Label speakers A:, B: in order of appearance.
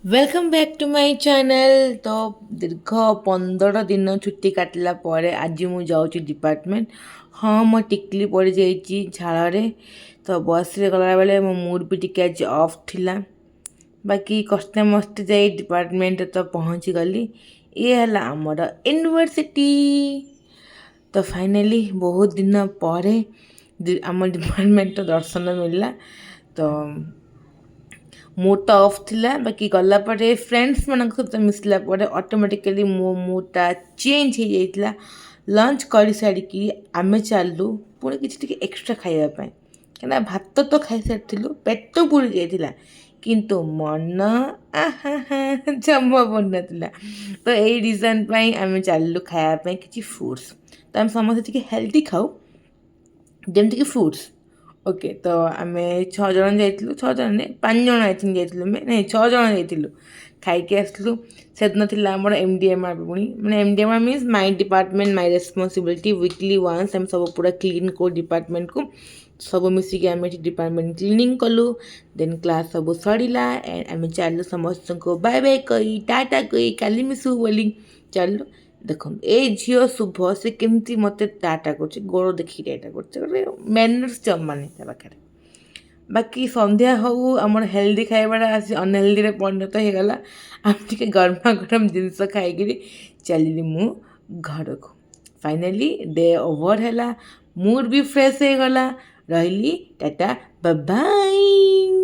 A: Welcome back to my channel. तो दीर्घ 15 दिन छुट्टी काटिला परे आज मु जाऊँ डिपार्टमेंट। हाँ मो टिकली पड़ जाइए झाड़े। तो बस रे गला बेले मो मूड भी टिके आज ऑफ थिला। बाकी कष्टे मस्ते जाई डिपार्टमेंट तो पहुँची गली। ये है आमर यूनिवर्सिटी। तो फाइनली बहुत दिन पर आम डिपार्टमेंट दर्शन मिलला। तो मूड तो ऑफ थिला बाकी गला परे फ्रेंड्स मान सहित मिसला परे ऑटोमेटिकली मो मूडटा चेंज हो जाइतिला। लंच कर सारिकी आमे चालू पुणी किसी एक्सट्रा खाइबा क्या भात तो खाई सारी पेट पूरी जाइतिला किंतु मन जमा पड़ना। तो यही रिजन आम चालू खायापी किसी फूड्स। तो आम समस्त हेल्दी खाऊ जमती फ्रुट्स। ओके तो आम 6 जन जाइलु 6 जन नहीं 5 जन आई थिंक जाइलु नहीं 6 जन जाइलु खाइके आसलु। से दिन थी आम एमडीएमआर पुणी मैंने MDMR means my department my responsibility weekly once आम सब पूरा क्लीन को डिपार्टमेंट को सब मिसिक आम डिपार्टमेंट क्लीनिंग कलु। देन क्लास सब सरिला एंड आम चलु समस्त को बाय बाय कही टाटा कही काली मिसु बोली चलु। देखो ए झील शुभ से केमती मत टाटा कर गोड़ देखी टाटा कर मैनर्स जमा नहीं ता पाखे। बाकी संध्या हो आम हेल्दी खाइबाटा आसी अनहेल्दी परिणत हो गला। आम टे गरमा गरम जिनस खाई चली मु घर को। फाइनाली डे ओवर है मूड भी फ्रेश हो गला। रही टाटा बाय बाय।